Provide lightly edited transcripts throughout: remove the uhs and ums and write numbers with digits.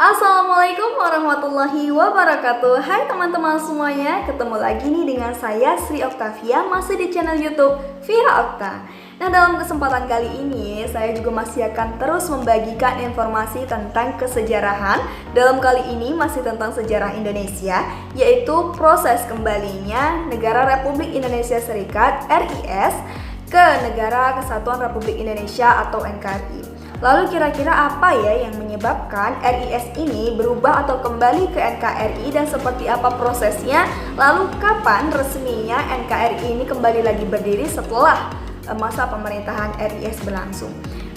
Assalamualaikum warahmatullahi wabarakatuh. Hai teman-teman semuanya, ketemu lagi nih dengan saya Sri Oktavia, masih di channel YouTube Vira Okta. Nah, dalam kesempatan kali ini saya juga masih akan terus membagikan informasi tentang kesejarahan. Dalam kali ini masih tentang sejarah Indonesia, yaitu proses kembalinya Negara Republik Indonesia Serikat (RIS) ke Negara Kesatuan Republik Indonesia atau NKRI. Lalu kira-kira apa ya yang menyebabkan RIS ini berubah atau kembali ke NKRI dan seperti apa prosesnya? Lalu kapan resminya NKRI ini kembali lagi berdiri setelah masa pemerintahan RIS berlangsung?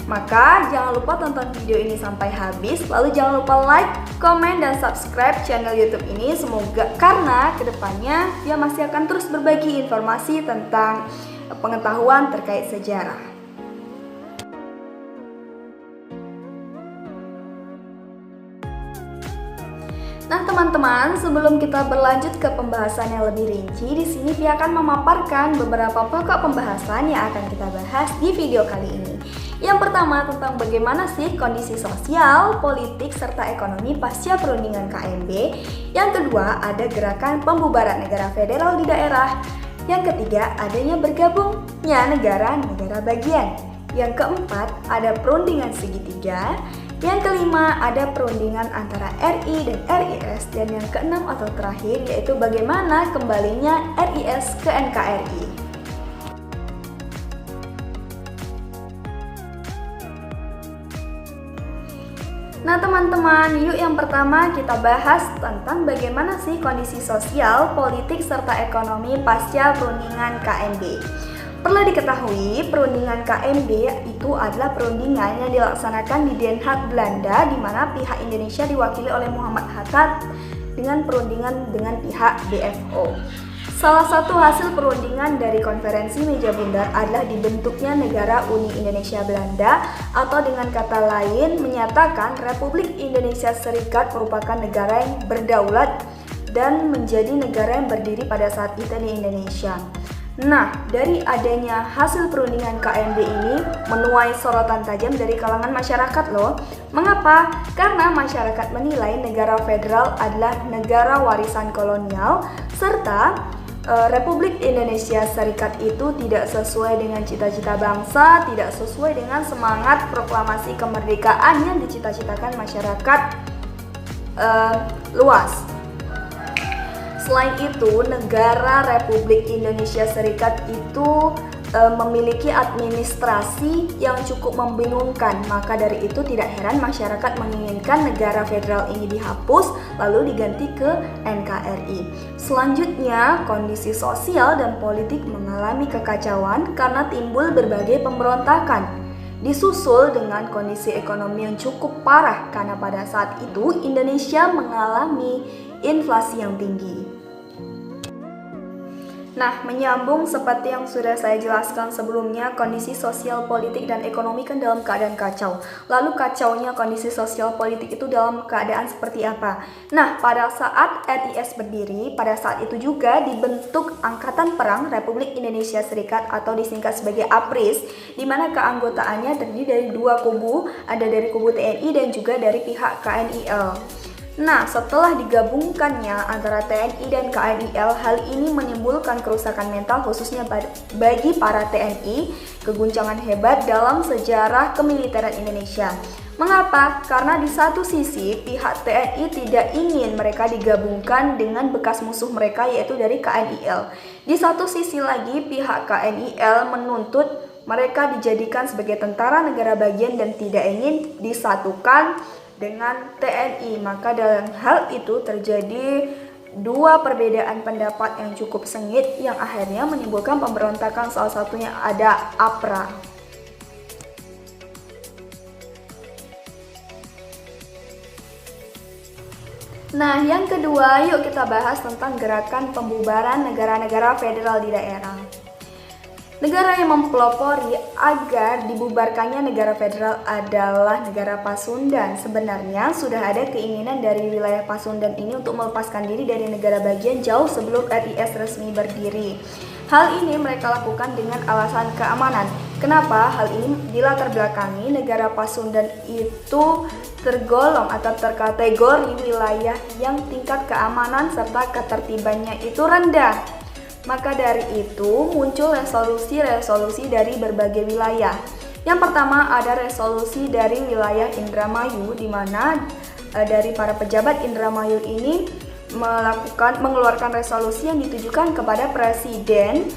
Maka jangan lupa tonton video ini sampai habis. Lalu jangan lupa like, komen, dan subscribe channel YouTube ini. Semoga karena kedepannya dia masih akan terus berbagi informasi tentang pengetahuan terkait sejarah. Nah teman-teman, sebelum kita berlanjut ke pembahasan yang lebih rinci, di sini Via akan memaparkan beberapa pokok pembahasan yang akan kita bahas di video kali ini. Yang pertama tentang bagaimana sih kondisi sosial, politik, serta ekonomi pasca perundingan KMB. Yang kedua ada gerakan pembubaran negara federal di daerah. Yang ketiga adanya bergabungnya negara-negara bagian. Yang keempat ada perundingan segitiga. Yang kelima ada perundingan antara RI dan RIS, dan yang keenam atau terakhir yaitu bagaimana kembalinya RIS ke NKRI. Nah teman-teman, yuk yang pertama kita bahas tentang bagaimana sih kondisi sosial, politik, serta ekonomi pasca perundingan KMB. Perlu diketahui, perundingan KMB itu adalah perundingan yang dilaksanakan di Den Haag, Belanda, di mana pihak Indonesia diwakili oleh Muhammad Hatta dengan perundingan dengan pihak BFO. Salah satu hasil perundingan dari konferensi meja bundar adalah dibentuknya negara Uni Indonesia Belanda, atau dengan kata lain menyatakan Republik Indonesia Serikat merupakan negara yang berdaulat dan menjadi negara yang berdiri pada saat itu di Indonesia. Nah, dari adanya hasil perundingan KMB ini menuai sorotan tajam dari kalangan masyarakat loh. Mengapa? Karena masyarakat menilai negara federal adalah negara warisan kolonial, serta Republik Indonesia Serikat itu tidak sesuai dengan cita-cita bangsa, tidak sesuai dengan semangat proklamasi kemerdekaan yang dicita-citakan masyarakat luas. Selain itu, negara Republik Indonesia Serikat itu memiliki administrasi yang cukup membingungkan. Maka dari itu tidak heran masyarakat menginginkan negara federal ini dihapus lalu diganti ke NKRI. Selanjutnya, kondisi sosial dan politik mengalami kekacauan karena timbul berbagai pemberontakan. Disusul dengan kondisi ekonomi yang cukup parah karena pada saat itu Indonesia mengalami inflasi yang tinggi. Nah, menyambung seperti yang sudah saya jelaskan sebelumnya, kondisi sosial, politik, dan ekonomi kan dalam keadaan kacau. Lalu kacaunya kondisi sosial politik itu dalam keadaan seperti apa? Nah, pada saat RIS berdiri, pada saat itu juga dibentuk Angkatan Perang Republik Indonesia Serikat atau disingkat sebagai APRIS, di mana keanggotaannya terdiri dari dua kubu, ada dari kubu TNI dan juga dari pihak KNIL. Nah, setelah digabungkannya antara TNI dan KNIL, hal ini menimbulkan kerusakan mental khususnya bagi para TNI, keguncangan hebat dalam sejarah kemiliteran Indonesia. Mengapa? Karena di satu sisi pihak TNI tidak ingin mereka digabungkan dengan bekas musuh mereka yaitu dari KNIL. Di satu sisi lagi pihak KNIL menuntut mereka dijadikan sebagai tentara negara bagian dan tidak ingin disatukan dengan TNI. Maka dalam hal itu terjadi dua perbedaan pendapat yang cukup sengit yang akhirnya menimbulkan pemberontakan, salah satunya ada APRA. Nah, yang kedua, yuk kita bahas tentang gerakan pembubaran negara-negara federal di daerah. Negara yang mempelopori agar dibubarkannya negara federal adalah negara Pasundan. Sebenarnya sudah ada keinginan dari wilayah Pasundan ini untuk melepaskan diri dari negara bagian jauh sebelum RIS resmi berdiri. Hal ini mereka lakukan dengan alasan keamanan. Kenapa hal ini dilatar belakangi negara Pasundan itu tergolong atau terkategori wilayah yang tingkat keamanan serta ketertibannya itu rendah. Maka dari itu muncul resolusi-resolusi dari berbagai wilayah. Yang pertama ada resolusi dari wilayah Indramayu, di mana dari para pejabat Indramayu ini mengeluarkan resolusi yang ditujukan kepada Presiden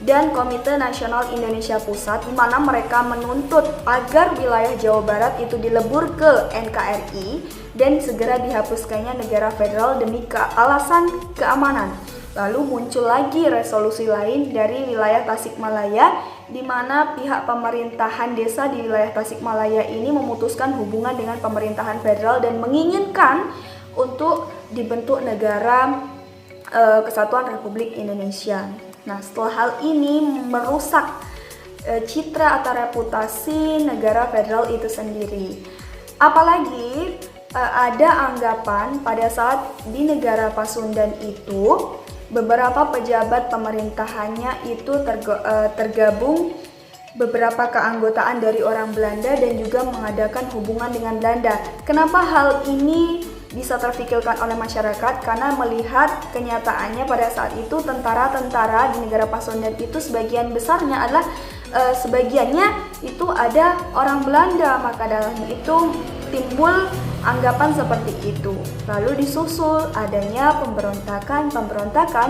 dan Komite Nasional Indonesia Pusat, di mana mereka menuntut agar wilayah Jawa Barat itu dilebur ke NKRI dan segera dihapuskannya negara federal demi alasan keamanan. Lalu muncul lagi resolusi lain dari wilayah Tasikmalaya, di mana pihak pemerintahan desa di wilayah Tasikmalaya ini memutuskan hubungan dengan pemerintahan federal dan menginginkan untuk dibentuk negara Kesatuan Republik Indonesia. Nah, setelah hal ini merusak citra atau reputasi negara federal itu sendiri. Apalagi ada anggapan pada saat di negara Pasundan itu beberapa pejabat pemerintahannya itu tergabung beberapa keanggotaan dari orang Belanda dan juga mengadakan hubungan dengan Belanda. Kenapa hal ini bisa terfikirkan oleh masyarakat? Karena melihat kenyataannya pada saat itu tentara-tentara di negara Pasundan itu sebagian besarnya adalah sebagiannya itu ada orang Belanda, maka dalam itu timbul anggapan seperti itu. Lalu disusul adanya pemberontakan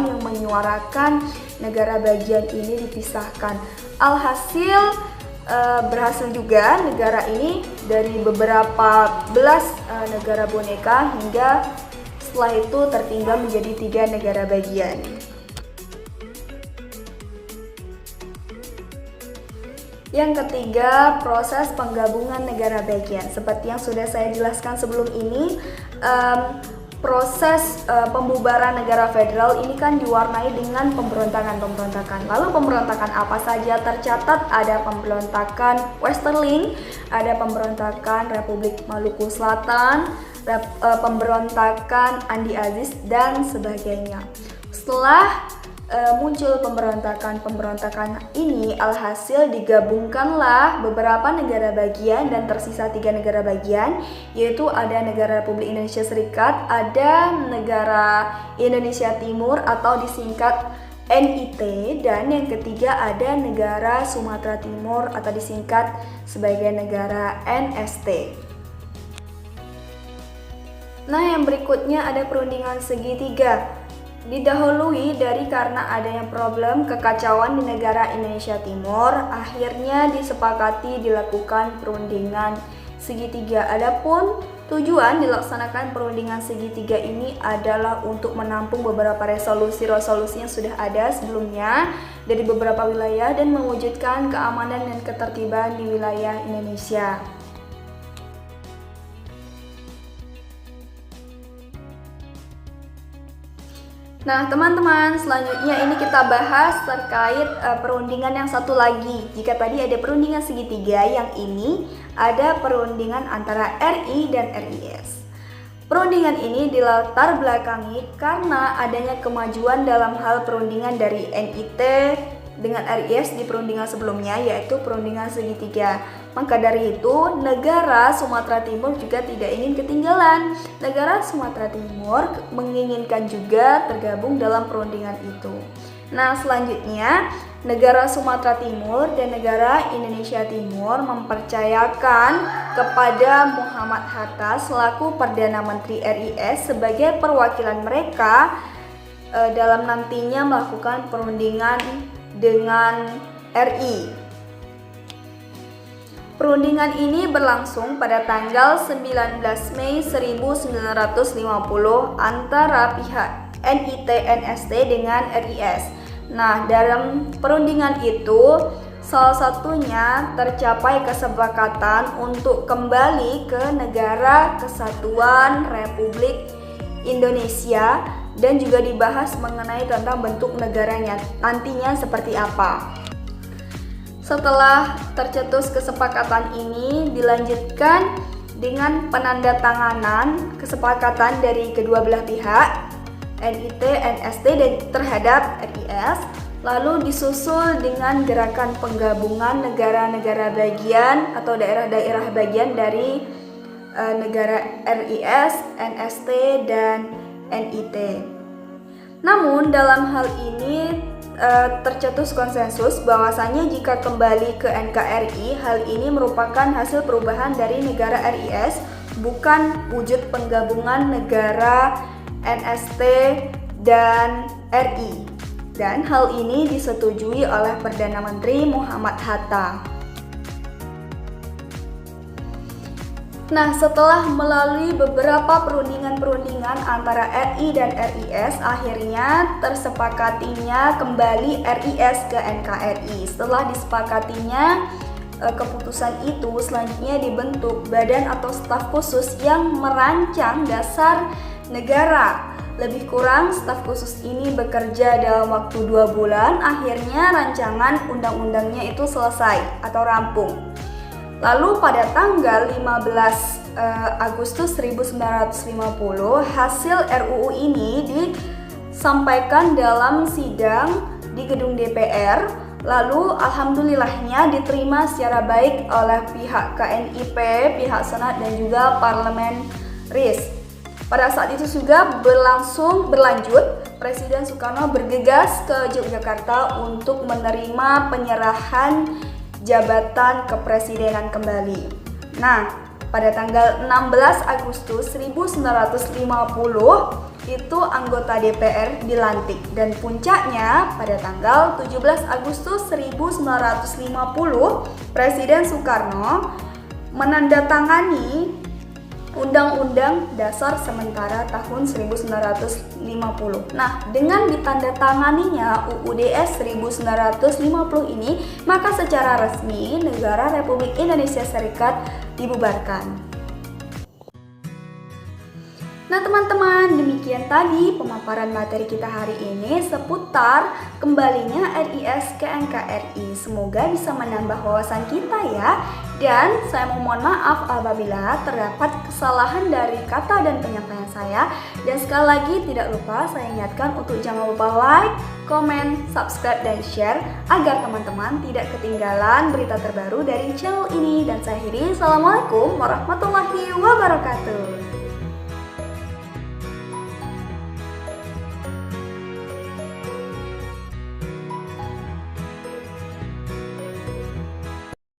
yang menyuarakan negara bagian ini dipisahkan. Alhasil berhasil juga negara ini dari beberapa belas negara boneka hingga setelah itu tertinggal menjadi 3 negara bagian. Yang ketiga, proses penggabungan negara bagian. Seperti yang sudah saya jelaskan sebelum ini, proses pembubaran negara federal ini kan diwarnai dengan pemberontakan. Lalu pemberontakan apa saja tercatat? Ada pemberontakan Westerling, ada pemberontakan Republik Maluku Selatan, pemberontakan Andi Aziz dan sebagainya. Setelah muncul pemberontakan ini, alhasil digabungkanlah beberapa negara bagian dan tersisa 3 negara bagian, yaitu ada negara Republik Indonesia Serikat, ada negara Indonesia Timur atau disingkat NIT, dan yang ketiga ada negara Sumatera Timur atau disingkat sebagai negara NST. Nah, yang berikutnya ada perundingan segitiga. Didahului dari karena adanya problem kekacauan di negara Indonesia Timur, akhirnya disepakati dilakukan perundingan segitiga. Adapun tujuan dilaksanakan perundingan segitiga ini adalah untuk menampung beberapa resolusi-resolusi yang sudah ada sebelumnya dari beberapa wilayah dan mewujudkan keamanan dan ketertiban di wilayah Indonesia. Nah, teman-teman, selanjutnya ini kita bahas terkait perundingan yang satu lagi. Jika tadi ada perundingan segitiga, yang ini ada perundingan antara RI dan RIS. Perundingan ini dilatar belakangi karena adanya kemajuan dalam hal perundingan dari NIT dengan RIS di perundingan sebelumnya, yaitu perundingan segitiga. Maka dari itu, negara Sumatera Timur juga tidak ingin ketinggalan. Negara Sumatera Timur menginginkan juga tergabung dalam perundingan itu. Nah, selanjutnya, negara Sumatera Timur dan negara Indonesia Timur mempercayakan kepada Muhammad Hatta selaku Perdana Menteri RIS sebagai perwakilan mereka dalam nantinya melakukan perundingan dengan RI. Perundingan ini berlangsung pada tanggal 19 Mei 1950 antara pihak NIT NST dengan RIS. Nah, dalam perundingan itu salah satunya tercapai kesepakatan untuk kembali ke Negara Kesatuan Republik Indonesia dan juga dibahas mengenai tentang bentuk negaranya nantinya seperti apa. Setelah tercetus kesepakatan ini dilanjutkan dengan penandatanganan kesepakatan dari kedua belah pihak NIT, NST dan terhadap RIS. Lalu disusul dengan gerakan penggabungan negara-negara bagian atau daerah-daerah bagian dari negara RIS, NST, dan NIT. Namun dalam hal ini tercetus konsensus bahwasanya jika kembali ke NKRI, hal ini merupakan hasil perubahan dari negara RIS, bukan wujud penggabungan negara NST dan RI. Dan hal ini disetujui oleh Perdana Menteri Muhammad Hatta. Nah, setelah melalui beberapa perundingan antara RI dan RIS, akhirnya tersepakatinya kembali RIS ke NKRI. Setelah disepakatinya keputusan itu, selanjutnya dibentuk badan atau staf khusus yang merancang dasar negara. Lebih kurang staf khusus ini bekerja dalam waktu 2 bulan, akhirnya rancangan undang-undangnya itu selesai atau rampung. Lalu pada tanggal 15 Agustus 1950, hasil RUU ini disampaikan dalam sidang di gedung DPR. Lalu alhamdulillahnya diterima secara baik oleh pihak KNIP, pihak Senat, dan juga Parlemen RIS. Pada saat itu juga berlanjut, Presiden Soekarno bergegas ke Yogyakarta untuk menerima penyerahan jabatan kepresidenan kembali. Nah, pada tanggal 16 Agustus 1950 itu anggota DPR dilantik, dan puncaknya pada tanggal 17 Agustus 1950 Presiden Soekarno menandatangani Undang-Undang Dasar Sementara tahun 1950. Nah, dengan ditandatanganinya UUDS 1950 ini, maka secara resmi negara Republik Indonesia Serikat dibubarkan. Nah teman-teman, demikian tadi pemaparan materi kita hari ini seputar kembalinya RIS ke NKRI. Semoga bisa menambah wawasan kita ya. Dan saya mohon maaf apabila terdapat kesalahan dari kata dan penyampaian saya. Dan sekali lagi tidak lupa saya ingatkan untuk jangan lupa like, komen, subscribe, dan share agar teman-teman tidak ketinggalan berita terbaru dari channel ini. Dan saya akhiri, Assalamualaikum warahmatullahi wabarakatuh.